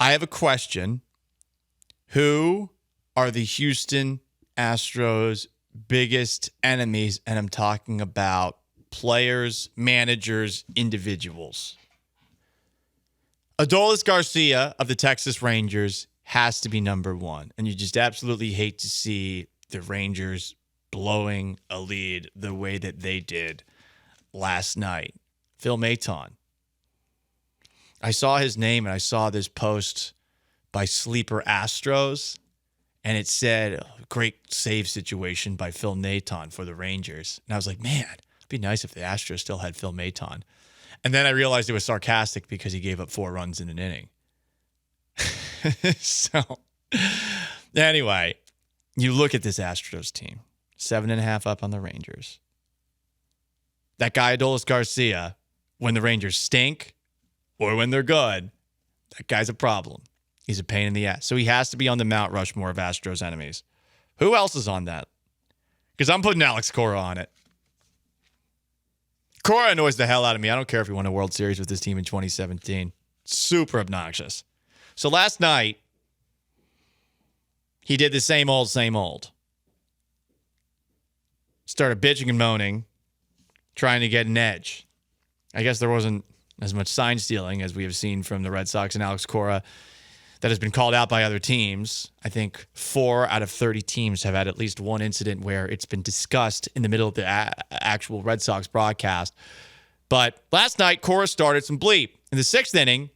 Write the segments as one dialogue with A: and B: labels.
A: I have a question. Who are the Houston Astros' biggest enemies? And I'm talking about players, managers, individuals. Adolis Garcia of the Texas Rangers has to be number one. And you just absolutely hate to see the Rangers blowing a lead the way that they did last night. Phil Maton. I saw his name and I saw this post by Sleeper Astros, and it said, great save situation by Phil Maton for the Rangers. And I was like, man, it'd be nice if the Astros still had Phil Maton. And then I realized it was sarcastic because he gave up 4 runs in an inning. So, anyway, you look at this Astros team, 7.5 up on the Rangers. That guy, Adolis Garcia, when the Rangers stink or when they're good, that guy's a problem. He's a pain in the ass. So he has to be on the Mount Rushmore of Astros enemies. Who else is on that? Because I'm putting Alex Cora on it. Cora annoys the hell out of me. I don't care if he won a World Series with his team in 2017. Super obnoxious. So last night, he did the same old, same old. Started bitching and moaning, trying to get an edge. I guess there wasn't as much sign stealing as we have seen from the Red Sox and Alex Cora that has been called out by other teams. I think 4 out of 30 teams have had at least one incident where it's been discussed in the middle of the actual Red Sox broadcast. But last night, Cora started some bleep. In the 6th inning,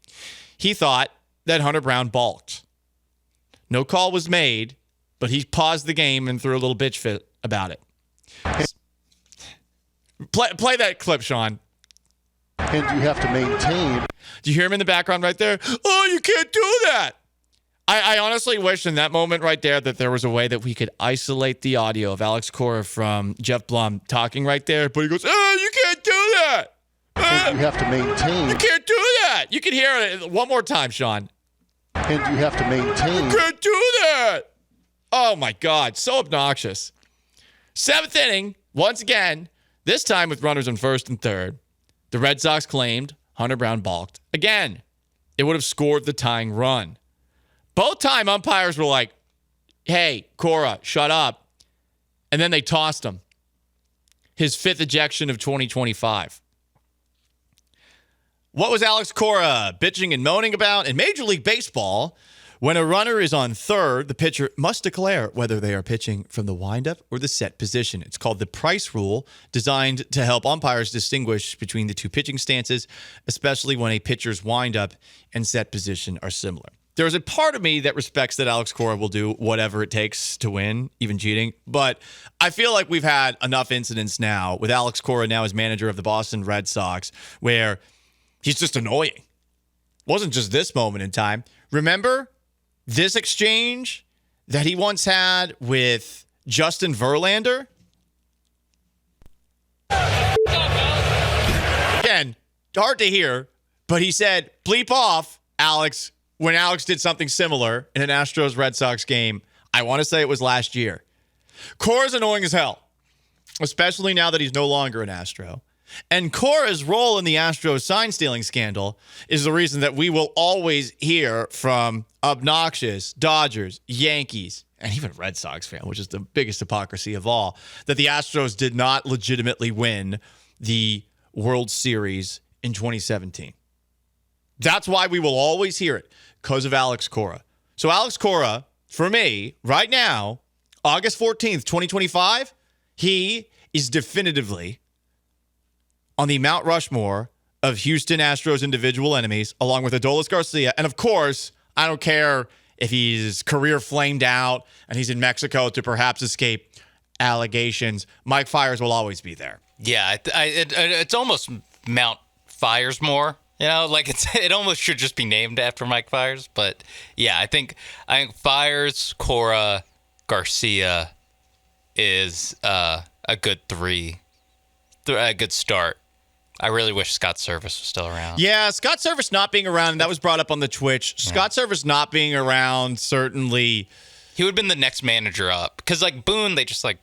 A: he thought that Hunter Brown balked. No call was made, but he paused the game and threw a little bitch fit about it. Play that clip, Sean.
B: And you have to maintain.
A: Do you hear him in the background right there? Oh, you can't do that. I honestly wish in that moment right there that there was a way that we could isolate the audio of Alex Cora from Jeff Blum talking right there. But he goes, oh, you can't do that.
B: And you have to maintain.
A: You can't do that. You can hear it one more time, Sean.
B: And you have to maintain.
A: You can't do that. Oh, my God. So obnoxious. 7th inning, once again, this time with runners on first and third. The Red Sox claimed Hunter Brown balked. Again, it would have scored the tying run. Both time umpires were like, hey, Cora, shut up. And then they tossed him. His 5th ejection of 2025. What was Alex Cora bitching and moaning about? In Major League Baseball, when a runner is on third, the pitcher must declare whether they are pitching from the windup or the set position. It's called the Price Rule, designed to help umpires distinguish between the two pitching stances, especially when a pitcher's windup and set position are similar. There's a part of me that respects that Alex Cora will do whatever it takes to win, even cheating. But I feel like we've had enough incidents now with Alex Cora now as manager of the Boston Red Sox where he's just annoying. It wasn't just this moment in time. Remember this exchange that he once had with Justin Verlander? Again, hard to hear, but he said, bleep off, Alex, when Alex did something similar in an Astros-Red Sox game. I want to say it was last year. Cora's annoying as hell, especially now that he's no longer an Astro. And Cora's role in the Astros sign-stealing scandal is the reason that we will always hear from obnoxious Dodgers, Yankees, and even Red Sox fan, which is the biggest hypocrisy of all, that the Astros did not legitimately win the World Series in 2017. That's why we will always hear it, because of Alex Cora. So Alex Cora, for me, right now, August 14th, 2025, he is definitively on the Mount Rushmore of Houston Astros individual enemies, along with Adolis Garcia. And of course, I don't care if his career flamed out and he's in Mexico to perhaps escape allegations. Mike Fiers will always be there.
C: Yeah, it's almost Mount Firesmore. You know, like it almost should just be named after Mike Fiers. But yeah, I think Fiers, Cora, Garcia is a good a good start. I really wish Scott Service was still around.
A: Yeah, Scott Service not being around, that was brought up on the Twitch. Yeah. Scott Service not being around, certainly.
C: He would have been the next manager up. Because, like, Boone, they should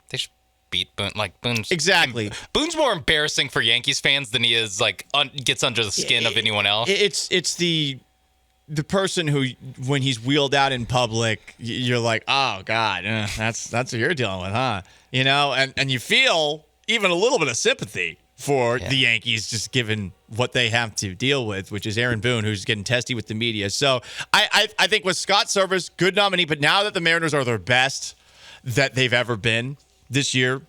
C: beat Boone. Like, Boone's...
A: Exactly.
C: Boone's more embarrassing for Yankees fans than he is, like, gets under the skin of anyone else.
A: It's the the person who, when he's wheeled out in public, you're like, oh God, that's what you're dealing with, huh? You know, and you feel even a little bit of sympathy for the Yankees, just given what they have to deal with, which is Aaron Boone, who's getting testy with the media. So I think with Scott Service, good nominee, but now that the Mariners are their best that they've ever been this year,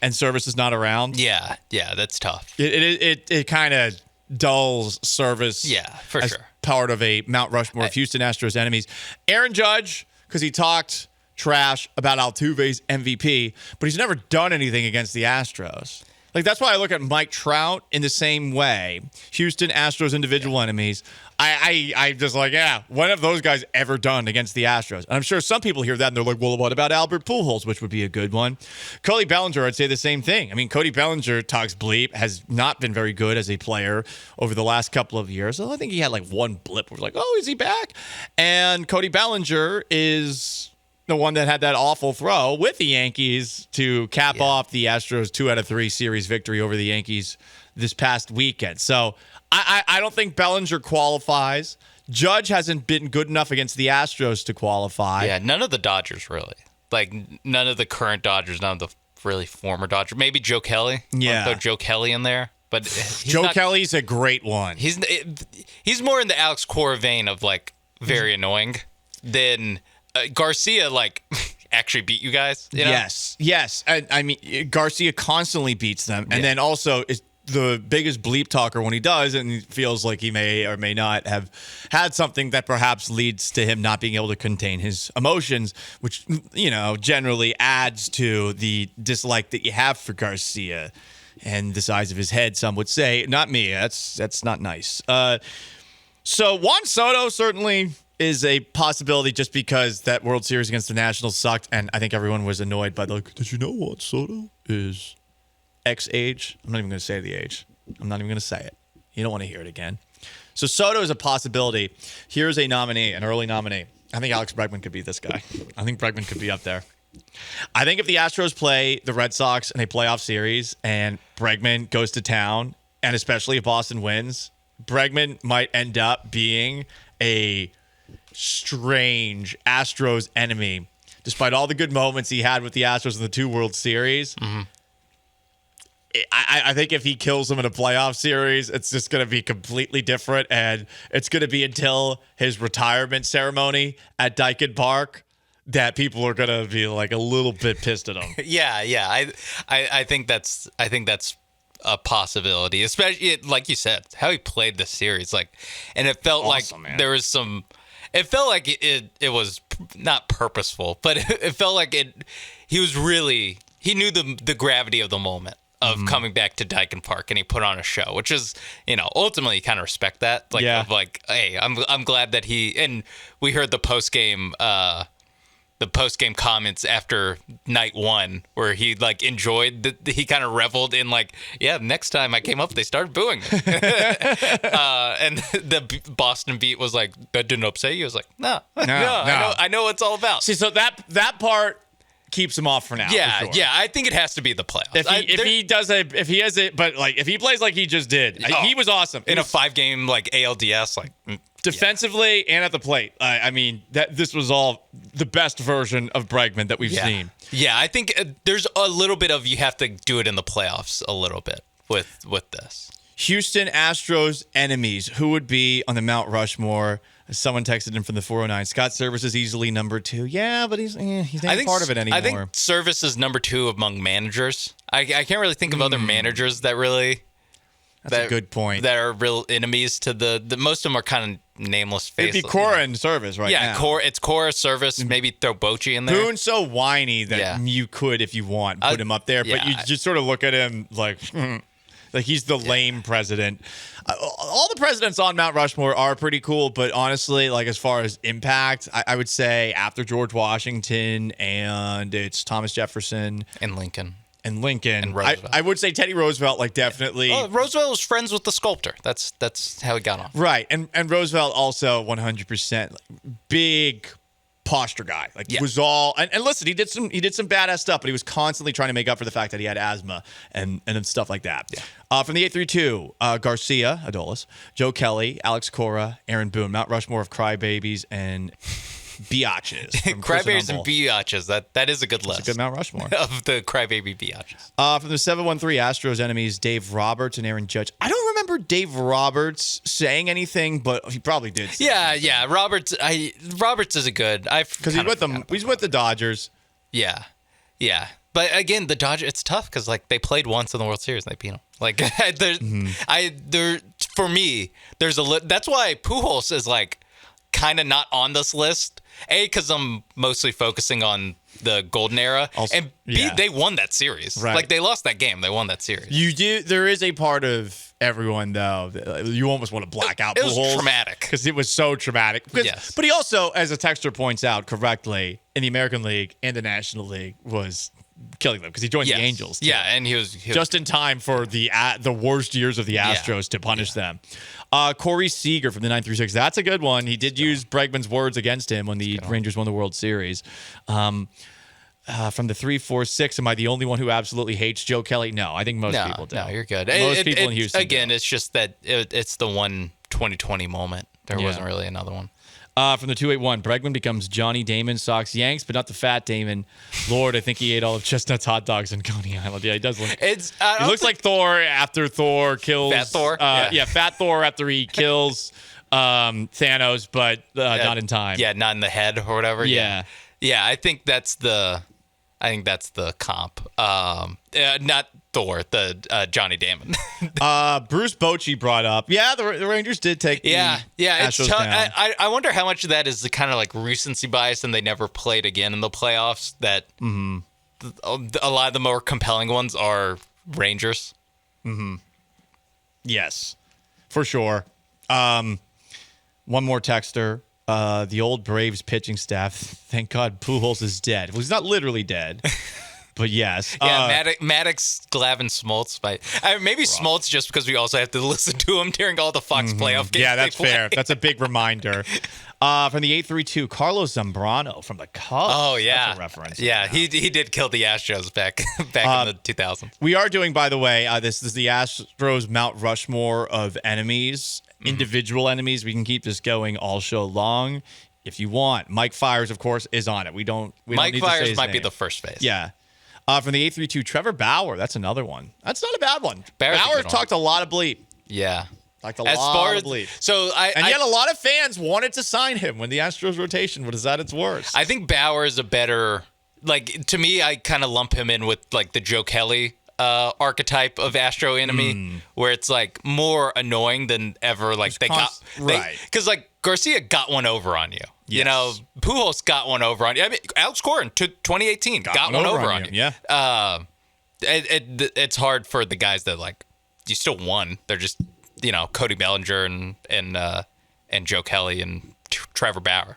A: and Service is not around.
C: Yeah, that's tough.
A: It kind of dulls Service.
C: Yeah, for
A: as
C: sure.
A: Part of a Mount Rushmore of Houston Astros enemies. Aaron Judge, because he talked trash about Altuve's MVP, but he's never done anything against the Astros. Like, that's why I look at Mike Trout in the same way. Houston Astros individual enemies. I just like, when have those guys ever done against the Astros? And I'm sure some people hear that and they're like, well, what about Albert Pujols, which would be a good one? Cody Bellinger, I'd say the same thing. I mean, Cody Bellinger, talks bleep, has not been very good as a player over the last couple of years. So I think he had like one blip where it was like, oh, is he back? And Cody Bellinger is the one that had that awful throw with the Yankees to cap off the Astros 2 out of 3 series victory over the Yankees this past weekend. So I don't think Bellinger qualifies. Judge hasn't been good enough against the Astros to qualify.
C: Yeah, none of the Dodgers really. Like, none of the current Dodgers, none of the really former Dodgers. Maybe Joe Kelly.
A: Yeah.
C: Throw Joe Kelly in there. But
A: Joe Kelly's a great one.
C: He's more in the Alex Cora vein of, like, very annoying than Garcia, like, actually beat you guys. You know?
A: Yes. I mean, Garcia constantly beats them. And then also is the biggest bleep talker when he does, and he feels like he may or may not have had something that perhaps leads to him not being able to contain his emotions, which, you know, generally adds to the dislike that you have for Garcia and the size of his head, some would say. Not me. That's not nice. So Juan Soto certainly is a possibility just because that World Series against the Nationals sucked, and I think everyone was annoyed by did you know Juan Soto is X age? I'm not even going to say the age. I'm not even going to say it. You don't want to hear it again. So Soto is a possibility. Here's a nominee, an early nominee. I think Alex Bregman could be this guy. I think Bregman could be up there. I think if the Astros play the Red Sox in a playoff series and Bregman goes to town, and especially if Boston wins, Bregman might end up being a strange Astros enemy. Despite all the good moments he had with the Astros in the 2 World Series, I think if he kills them in a playoff series, it's just going to be completely different, and it's going to be until his retirement ceremony at Daikin Park that people are going to be like a little bit pissed at him.
C: Yeah. I think that's a possibility, especially like you said, how he played this series. Like, and it felt
A: awesome,
C: like
A: man.
C: there was some. It felt like it was not purposeful, but it felt like he was really, he knew the gravity of the moment of coming back to Daikin Park, and he put on a show, which is, you know, ultimately you kind of respect that. Like, of like, hey, I'm glad that and we heard the post game comments after night 1 where he like enjoyed he kind of reveled in like, next time I came up they started booing me. And the Boston beat was like, that didn't upset you? I was like, no. I know what it's all about.
A: See, so that part keeps him off for now.
C: Yeah,
A: for sure.
C: yeah. I think it has to be the playoffs.
A: If he plays like he just did, he was awesome
C: in a 5-game like ALDS, like
A: defensively and at the plate. I mean, this was all the best version of Bregman that we've seen.
C: Yeah, I think there's a little bit of you have to do it in the playoffs a little bit with this.
A: Houston Astros enemies. Who would be on the Mount Rushmore? Someone texted in from the 409. Scott Service is easily number 2. Yeah, but he's not part of it anymore.
C: I think Service is number 2 among managers. I can't really think of other managers that really.
A: That's a good point.
C: That are real enemies to the most of them are kind of nameless faces.
A: It'd be Cora and Service now.
C: Yeah, it's Cora, Service, maybe throw Bochy in there.
A: Boone's so whiny that you could, if you want, put him up there. But you just sort of look at him like he's the lame president. All the presidents on Mount Rushmore are pretty cool, but honestly, like as far as impact, I would say after George Washington and it's Thomas Jefferson
C: and Lincoln.
A: And
C: Roosevelt.
A: I would say Teddy Roosevelt, like definitely.
C: Well, Roosevelt was friends with the sculptor. That's how he got on.
A: Right, and Roosevelt also 100% big posture guy. Like was all and listen, he did some badass stuff, but he was constantly trying to make up for the fact that he had asthma and stuff like that. Yeah. From the 832, Garcia, Adolis, Joe Kelly, Alex Cora, Aaron Boone, Mount Rushmore of crybabies and biatches.
C: Crybabies and biatches. That is a good list.
A: It's a good Mount Rushmore
C: of the crybaby biatches.
A: From the 713 Astros enemies, Dave Roberts and Aaron Judge. I don't remember Dave Roberts saying anything, but he probably did.
C: Yeah. Roberts is a good.
A: Because he's with them. He's with the Dodgers.
C: Yeah. But again, the Dodgers. It's tough because like they played once in the World Series and they beat them. Like for me, there's that's why Pujols is like kind of not on this list. A, because I'm mostly focusing on the golden era, also, and B, they won that series. Right. Like they lost that game, they won that series.
A: You do. There is a part of everyone though. You almost want to black out.
C: It was traumatic
A: because it was so traumatic.
C: Yes.
A: But he also, as a texter points out correctly, in the American League and the National League was killing them because he joined the Angels.
C: Too. Yeah, and he was
A: just in time for the worst years of the Astros to punish them. Corey Seager from the 936. That's a good one. He did use Bregman's words against him when the Rangers won the World Series. From the 346, am I the only one who absolutely hates Joe Kelly? No, I think most people do.
C: No, you're good.
A: Most people in Houston.
C: Again, it's just that it's the one 2020 moment. There wasn't really another one.
A: From the 281, Bregman becomes Johnny Damon, Sox Yanks, but not the fat Damon. Lord, I think he ate all of Chestnut's hot dogs in Coney Island. Yeah, he does look. He looks like Thor after Thor kills.
C: Fat Thor?
A: Fat Thor after he kills Thanos, but not in time.
C: Yeah, not in the head or whatever. Yeah. I think that's the comp. Not Thor, the Johnny Damon.
A: Bruce Bochy brought up. Yeah, the Rangers did take.
C: It's
A: Astros
C: tough.
A: down.
C: I wonder how much of that is the kind of like recency bias, and they never played again in the playoffs. That a lot of the more compelling ones are Rangers.
A: Yes, for sure. One more texter. The old Braves pitching staff. Thank God Pujols is dead. Well, he's not literally dead. But yes.
C: Maddox, Glavine, Smoltz. Maybe Smoltz just because we also have to listen to him during all the Fox playoff games.
A: Yeah, that's fair. That's a big reminder. From the 832, Carlos Zambrano from the Cubs.
C: Oh, yeah.
A: That's a reference.
C: Yeah, he did kill the Astros back in the 2000s.
A: We are doing, by the way, this is the Astros Mount Rushmore of enemies, individual enemies. We can keep this going all show long if you want. Mike Fiers, of course, is on it. We don't
C: Mike
A: need
C: Fiers
A: to say his
C: might
A: name.
C: be the first base.
A: Yeah. From the 832, Trevor Bauer. That's another one. That's not a bad one.
C: Bauer
A: talked a lot of bleep.
C: Yeah.
A: Talked a lot of bleep. Yet a lot of fans wanted to sign him when the Astros rotation was at its worst.
C: I think Bauer is a better, like, to me, I kind of lump him in with, like, the Joe Kelly archetype of Astro enemy, where it's, like, more annoying than ever. Like, because, like, Garcia got one over on you. Yes. You know, Pujols got one over on you. I mean, Alex Cora in 2018 got one over on you.
A: Yeah.
C: It's hard for the guys that, like, you still won. They're just, you know, Cody Bellinger and Joe Kelly and Trevor Bauer.